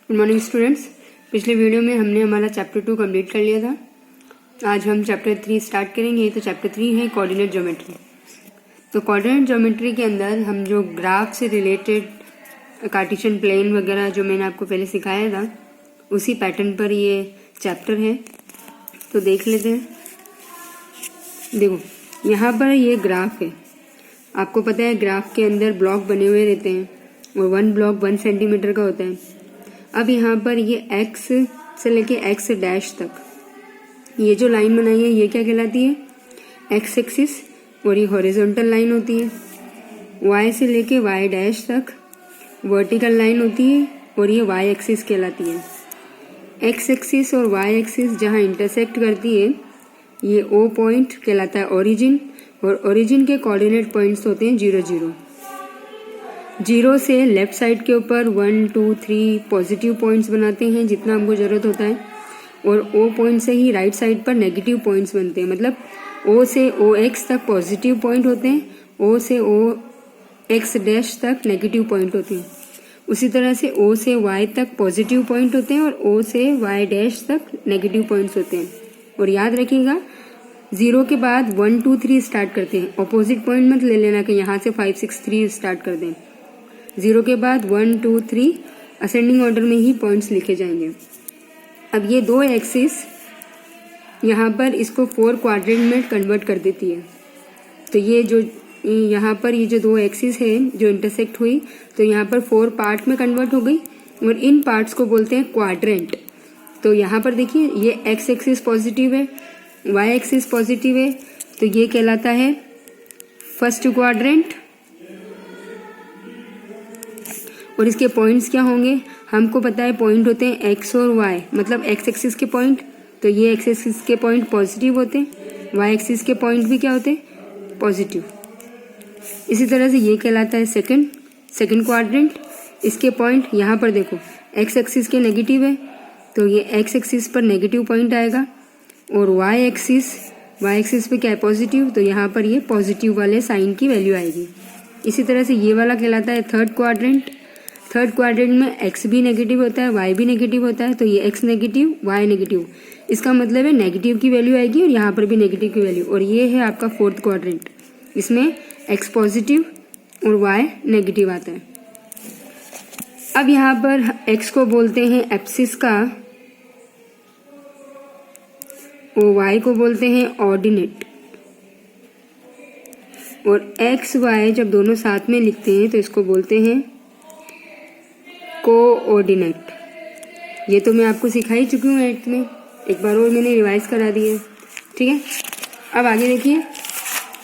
Good morning students. पिछले video में हमने हमारा चैप्टर 2 कंप्लीट कर लिया था। आज हम चैप्टर 3 स्टार्ट करेंगे। तो चैप्टर 3 है कोऑर्डिनेट ज्योमेट्री। तो कोऑर्डिनेट ज्योमेट्री के अंदर हम जो ग्राफ से रिलेटेड कार्टेशियन प्लेन वगैरह जो मैंने आपको पहले सिखाया था उसी पैटर्न पर ये चैप्टर है। तो देख लेते हैं। देखो यहाँ पर ये ग्राफ है। आपको पता है ग्राफ के अंदर ब्लॉक बने हुए रहते हैं और 1 ब्लॉक 1 सेंटीमीटर का होता है। अब यहाँ पर ये x से लेके x डैश तक ये जो लाइन बनाई है ये क्या कहलाती है? x एक्सिस, और ये हॉरिजॉन्टल लाइन होती है। y से लेके y डैश तक वर्टिकल लाइन होती है और ये y एक्सिस कहलाती है। x एक्सिस और y एक्सिस जहाँ इंटरसेक्ट करती है ये O पॉइंट कहलाता है ओरिजिन, और ओरिजिन के कोऑर्डिनेट पॉइंट्स होते हैं 0 0। 0 से लेफ्ट साइड के ऊपर 1 2 3 पॉजिटिव पॉइंट्स बनाते हैं जितना हमको ज़रूरत होता है, और O पॉइंट से ही राइट साइड पर नेगेटिव पॉइंट्स बनते हैं। मतलब O से OX तक पॉजिटिव पॉइंट होते हैं, O से OX डैश तक नेगेटिव पॉइंट होते हैं। उसी तरह से O से Y तक पॉजिटिव पॉइंट होते हैं और O से Y डैश तक नेगेटिव पॉइंट्स होते हैं। और याद रखिएगा 0 के बाद 1 2 3 स्टार्ट करते हैं। अपोजिट पॉइंट मत ले लेना कि यहाँ से 5 6 3 स्टार्ट कर दें। 0 के बाद 1 2 3 असेंडिंग ऑर्डर में ही पॉइंट्स लिखे जाएंगे। अब ये 2 एक्सिस यहाँ पर इसको 4 क्वाड्रेंट में कन्वर्ट कर देती है। तो ये जो यहाँ पर ये जो 2 एक्सिस है जो इंटरसेक्ट हुई तो यहाँ पर 4 पार्ट में कन्वर्ट हो गई और इन पार्ट्स को बोलते हैं क्वाड्रेंट। तो यहाँ पर देखिए ये एक्स एक्सिस पॉजिटिव है, वाई एक्सिस पॉजिटिव है, तो ये कहलाता है फर्स्ट क्वाड्रेंट। और इसके पॉइंट्स क्या होंगे? हमको पता है पॉइंट होते हैं एक्स और वाई, मतलब एक्स एक्सिस के पॉइंट। तो ये एक्स एक्सिस के पॉइंट पॉजिटिव होते हैं, वाई एक्सिस के पॉइंट भी क्या होते हैं? पॉजिटिव। इसी तरह से ये कहलाता है सेकंड क्वाड्रेंट। इसके पॉइंट यहाँ पर देखो एक्स एक्सिस के नेगेटिव है तो ये एक्स एक्सिस पर नेगेटिव पॉइंट आएगा, और वाई एक्सिस पे क्या है? पॉजिटिव। तो यहाँ पर ये पॉजिटिव वाले साइन की वैल्यू आएगी। इसी तरह से ये वाला कहलाता है थर्ड क्वाड्रेंट में एक्स भी नेगेटिव होता है, वाई भी नेगेटिव होता है। तो ये एक्स नेगेटिव वाई नेगेटिव, इसका मतलब है नेगेटिव की वैल्यू आएगी और यहाँ पर भी नेगेटिव की वैल्यू। और ये है आपका फोर्थ क्वाड्रेंट, इसमें एक्स पॉजिटिव और वाई नेगेटिव आता है। अब यहाँ पर एक्स को बोलते हैं एब्सिस का और वाई को बोलते हैं ऑर्डिनेट। और एक्स वाई जब दोनों साथ में लिखते हैं तो इसको बोलते हैं कोऑर्डिनेट। ये तो मैं आपको सिखा ही चुकी हूँ 8th में, एक बार और मैंने रिवाइज करा दिया। ठीक है, अब आगे देखिए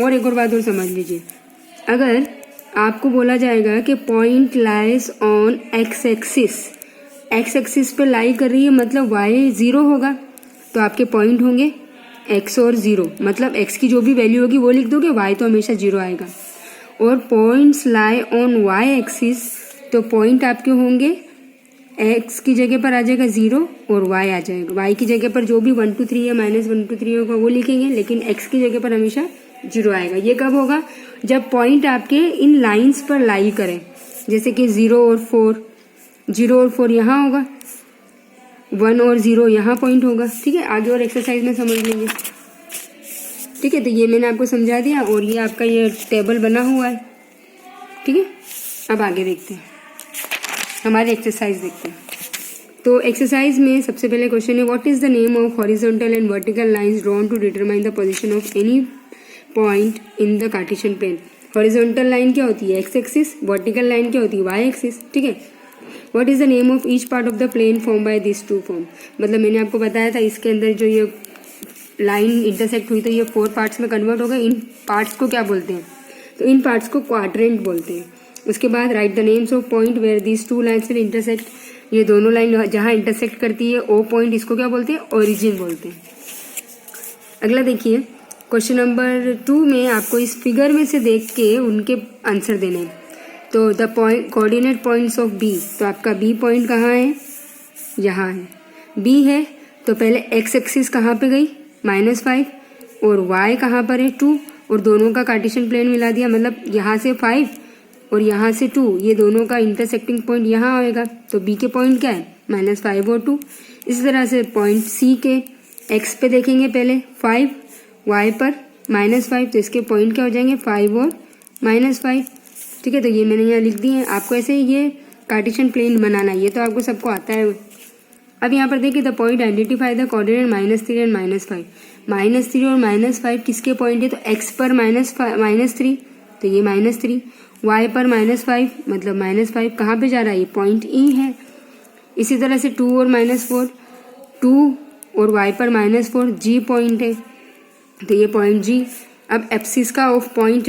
और एक और बात और समझ लीजिए। अगर आपको बोला जाएगा कि point lies on x axis पे लाई कर रही है, मतलब वाई 0 होगा तो आपके पॉइंट होंगे x और 0, मतलब x की जो भी वैल्यू होगी वो लिख दोगे, y तो हमेशा 0 आएगा। और points lie on y axis, तो पॉइंट आपके होंगे x की जगह पर आ जाएगा 0 और y आ जाएगा। y की जगह पर जो भी 1 2 3 या -1 2 3 होगा वो लिखेंगे, लेकिन x की जगह पर हमेशा 0 आएगा। ये कब होगा? जब पॉइंट आपके इन लाइंस पर लाई करें, जैसे कि 0 और 4 यहाँ होगा, 1 और 0 यहाँ पॉइंट होगा। ठीक है, आगे और एक्सरसाइज में समझ लेंगे। ठीक है, तो ये मैंने आपको समझा दिया और ये आपका ये टेबल बना हुआ है। ठीक है, अब आगे देखते हैं, हमारे एक्सरसाइज देखते हैं। तो एक्सरसाइज में सबसे पहले क्वेश्चन है what is the name of horizontal and vertical lines drawn to determine the position of any point in the Cartesian plane. Horizontal line क्या होती है? X axis. वर्टिकल लाइन क्या होती है? Y axis. ठीक है, what is the name of each part of the plane form by this two form. मतलब मैंने आपको बताया था इसके अंदर जो ये लाइन इंटरसेक्ट हुई तो ये 4 पार्ट्स में कन्वर्ट हो गए। इन पार्ट्स को क्या बोलते हैं? तो इन पार्ट्स को क्वाड्रेंट बोलते हैं। उसके बाद write the names of point where this two lines will intersect. ये दोनों लाइन जहाँ इंटरसेक्ट करती है ओ पॉइंट, इसको क्या बोलते हैं? ओरिजिन बोलते हैं। अगला देखिए क्वेश्चन नंबर 2 में आपको इस फिगर में से देख के उनके आंसर देने हैं। तो the point coordinate points of B, तो आपका बी पॉइंट कहाँ है? यहाँ है। बी है तो पहले एक्स एक्सिस कहाँ पे गई? -5, और वाई कहाँ पर है? 2, और दोनों का कार्टेशियन प्लेन मिला दिया, मतलब यहाँ से 5 और यहाँ से 2, ये दोनों का इंटरसेक्टिंग पॉइंट यहाँ आएगा, तो बी के पॉइंट क्या है -5 और 2। इसी तरह से पॉइंट सी के एक्स पे देखेंगे पहले 5, वाई पर -5, तो इसके पॉइंट क्या हो जाएंगे 5 और -5। ठीक है, तो ये मैंने यहाँ लिख दिए हैं। आपको ऐसे ये कार्टेशियन प्लेन बनाना है, ये तो आपको सबको आता है। अब यहाँ पर देखिए, the point identify the coordinate -3 and -5। -3 और -5 किसके पॉइंट है, तो x पर -3, तो ये -3, y पर -5 मतलब -5 कहाँ पे जा रहा है, ये पॉइंट E है। इसी तरह से 2 और -4, 2 और y पर -4 G पॉइंट है, तो ये पॉइंट G। अब एप्सिस का ऑफ पॉइंट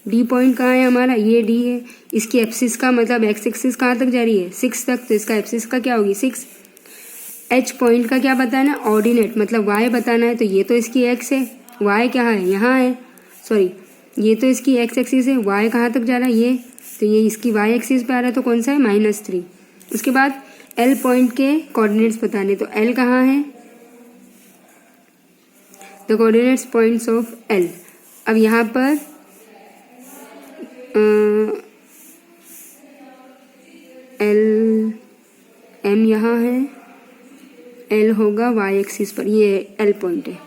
D पॉइंट कहाँ है हमारा, ये D है। इसकी एप्सिस का मतलब x एक्सिस कहाँ तक जा रही है 6 तक, तो इसका एप्सिस का क्या होगी 6। H पॉइंट का क्या बताना है, ऑर्डिनेट मतलब y बताना है, तो ये तो इसकी x है, y क्या है यहाँ है, सॉरी ये तो इसकी x एक्सिस है, y कहाँ तक जा रहा है ये, तो ये इसकी y एक्सिस पे आ रहा है, तो कौन सा है -3। उसके बाद L पॉइंट के कोऑर्डिनेट्स बताने, तो L कहाँ है, the coordinates points of L। अब यहाँ पर L M यहाँ है, L होगा y एक्सिस पर, ये L पॉइंट है।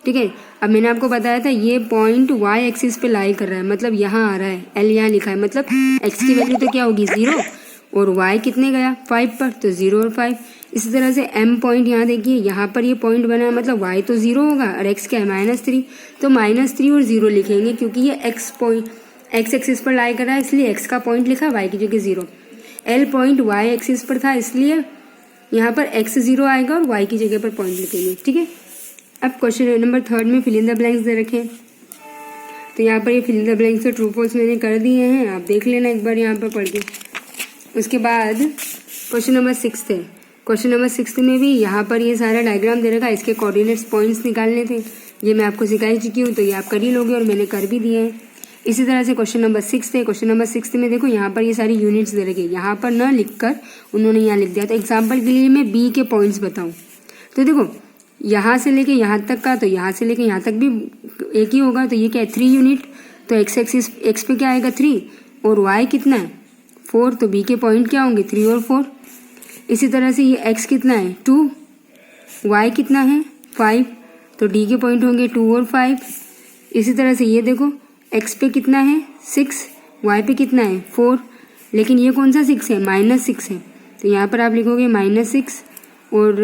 ठीक है, अब मैंने आपको बताया था ये पॉइंट y एक्सिस पे लाई कर रहा है, मतलब यहाँ आ रहा है, L यहाँ लिखा है, मतलब x की वैल्यू तो क्या होगी 0 और y कितने गया 5 पर, तो 0 और 5। इसी तरह से M पॉइंट यहाँ देखिए, यहाँ पर ये पॉइंट बना है, मतलब y तो 0 होगा और x क्या है -3, तो -3 और 0 लिखेंगे क्योंकि ये x एक्सिस पर लाई कर रहा है, इसलिए x का पॉइंट लिखा, y की जगह 0। L पॉइंट y एक्सिस पर था, इसलिए यहाँ पर x 0 आएगा और y की जगह पर पॉइंट लिखेंगे। ठीक है, अब क्वेश्चन नंबर 3 में फिल इन द ब्लैंक्स दे रखे हैं, तो यहाँ पर ये फिल इन द ब्लैंक्स से ट्रू फॉल्स मैंने कर दिए हैं, आप देख लेना एक बार यहाँ पर पढ़ के। उसके बाद क्वेश्चन नंबर 6 है। क्वेश्चन नंबर 6 में भी यहाँ पर ये सारा डायग्राम दे रखा है, इसके कोऑर्डिनेट्स पॉइंट्स निकालने थे, ये मैं आपको सिखा ही चुकी हूँ, तो ये आप कर ही लोगे और मैंने कर भी दिए हैं। इसी तरह से क्वेश्चन नंबर 6 है। क्वेश्चन नंबर 6 में देखो यहाँ पर ये सारी यूनिट्स दे रखे, यहाँ पर न लिखकर उन्होंने यहाँ लिख दिया। तो एग्जाम्पल के लिए मैं बी के पॉइंट्स बताऊँ, तो देखो यहाँ से लेके यहाँ तक का, तो यहाँ से लेके यहाँ तक भी एक ही होगा, तो ये क्या है 3 यूनिट, तो एक्स एक्सिस एक्स पे क्या आएगा 3 और वाई कितना है 4, तो बी के पॉइंट क्या होंगे 3 और 4। इसी तरह से ये एक्स कितना है 2, वाई कितना है 5, तो डी के पॉइंट होंगे 2 और 5। इसी तरह से ये देखो एक्स पे कितना है 6, वाई पे कितना है 4, लेकिन ये कौन सा 6 है -6 है, तो यहाँ पर आप लिखोगे -6 और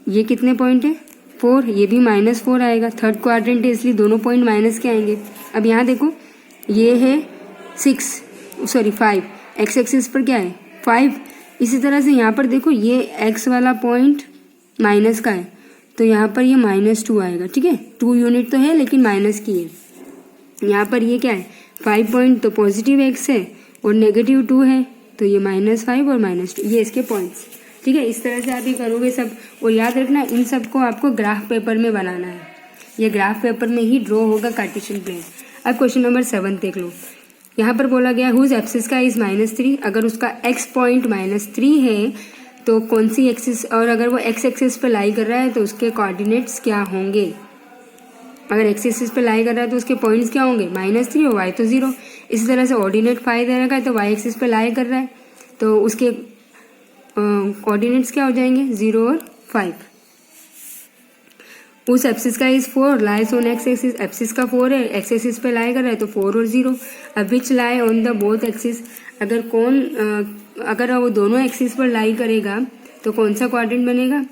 ये कितने पॉइंट है 4, ये भी -4 आएगा, थर्ड क्वाड्रेंट है इसलिए दोनों पॉइंट माइनस के आएंगे। अब यहाँ देखो ये है 5, एक्स एक्सिस पर क्या है 5। इसी तरह से यहाँ पर देखो ये एक्स वाला पॉइंट माइनस का है, तो यहाँ पर ये -2 आएगा। ठीक है, 2 यूनिट तो है लेकिन माइनस की है। यहाँ पर ये क्या है 5 पॉइंट, तो पॉजिटिव एक्स है और नेगेटिव 2 है, तो ये -5 और -2 ये इसके पॉइंट्स। ठीक है, इस तरह से आप ये करोगे सब, और याद रखना इन सबको आपको ग्राफ पेपर में बनाना है, ये ग्राफ पेपर में ही ड्रॉ होगा कार्टेशियन प्लेन। अब क्वेश्चन नंबर 7 देख लो, यहाँ पर बोला गया हुज एप्सिस का इज -3, अगर उसका x पॉइंट -3 है तो कौन सी एक्सिस, और अगर वो x एक्सिस पे लाई कर रहा है तो उसके कोऑर्डिनेट्स क्या होंगे। अगर x एक्सिस पे लाई कर रहा है तो उसके पॉइंट्स क्या होंगे -3 और y तो 0। इसी तरह से ऑर्डिनेट 5 दे रखा है, तो y एक्सिस पे लाई कर रहा है तो उसके कोऑर्डिनेट्स क्या हो जाएंगे 0 और 5। उस एप्सिस का is 4 lies on x axis, एप्सिस का 4 है, एक्स एक्सिस पे लाई कर रहा है तो 4 और 0। अब which lie on the both axis, अगर वो दोनों एक्सिस पर लाई करेगा तो कौन सा क्वाड्रेंट बनेगा,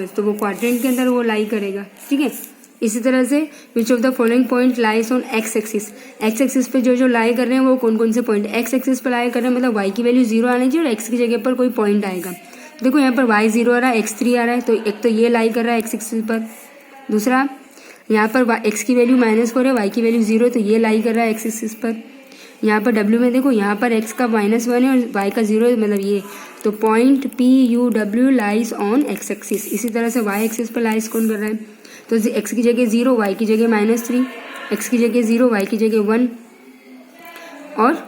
तो वो क्वाड्रेंट के अंदर वो लाई करेगा। ठीक है, इसी तरह से which of the following point lies on x axis, x axis पे जो लाई कर रहे हैं वो कौन कौन से पॉइंट, एक्स एक्सिस पे लाई कर रहे हैं मतलब y की वैल्यू 0 आनी चाहिए और x की जगह पर कोई पॉइंट आएगा। देखो यहाँ पर y 0 आ रहा है, x 3 आ रहा है, तो एक तो ये लाई कर रहा है x एक्सिस पर, दूसरा यहाँ पर x की वैल्यू -4 है, y की वैल्यू 0, तो ये लाई कर रहा है x एक्सिस पर। यहाँ पर w में देखो यहाँ पर x का -1 है और y का 0 है, मतलब ये, तो point PUW lies on x axis. इसी तरह से y एक्सिस पर लाइज कौन कर रहा है, तो x की जगह 0, y की जगह -3, x की जगह 0, y की जगह 1 और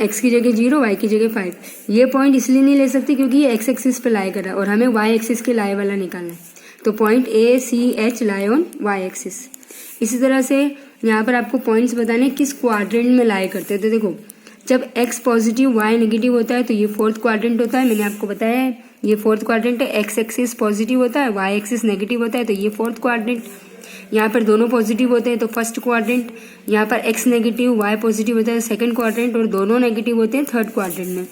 x की जगह 0, y की जगह 5। ये पॉइंट इसलिए नहीं ले सकती क्योंकि ये x एक्सिस पे लाई कर रहा है और हमें y एक्सिस के लाई वाला निकालना है, तो point ACH lie on y axis. इसी तरह से यहाँ पर आपको पॉइंट्स बताने किस क्वाड्रेंट में लाई करते हैं, तो देखो जब x पॉजिटिव y नेगेटिव होता है तो ये फोर्थ क्वाड्रेंट होता है। मैंने आपको बताया है ये फोर्थ क्वाड्रेंट है। x एक्सिस पॉजिटिव होता है, y एक्सिस नेगेटिव होता है तो ये फोर्थ क्वाड्रेंट। यहाँ पर दोनों पॉजिटिव होते हैं तो फर्स्ट क्वाड्रेंट। यहाँ पर x नेगेटिव y पॉजिटिव होता है सेकंड क्वाड्रेंट, और दोनों नेगेटिव होते हैं थर्ड क्वाड्रेंट में।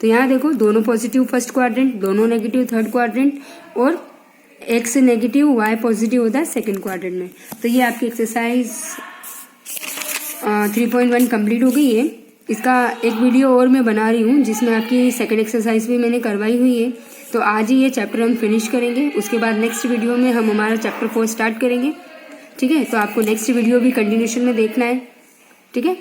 तो यहाँ देखो दोनों पॉजिटिव फर्स्ट क्वाड्रेंट, दोनों नेगेटिव थर्ड क्वाड्रेंट, और x नेगेटिव y पॉजिटिव होता है सेकंड क्वाड्रेंट में। तो ये आपकी एक्सरसाइज 3.1 कंप्लीट हो गई है। इसका एक वीडियो और मैं बना रही हूँ जिसमें आपकी सेकंड एक्सरसाइज भी मैंने करवाई हुई है। तो आज ही ये चैप्टर हम फिनिश करेंगे, उसके बाद नेक्स्ट वीडियो में हम हमारा चैप्टर 4 स्टार्ट करेंगे। ठीक है, तो आपको नेक्स्ट वीडियो भी कंटिन्यूशन में देखना है। ठीक है।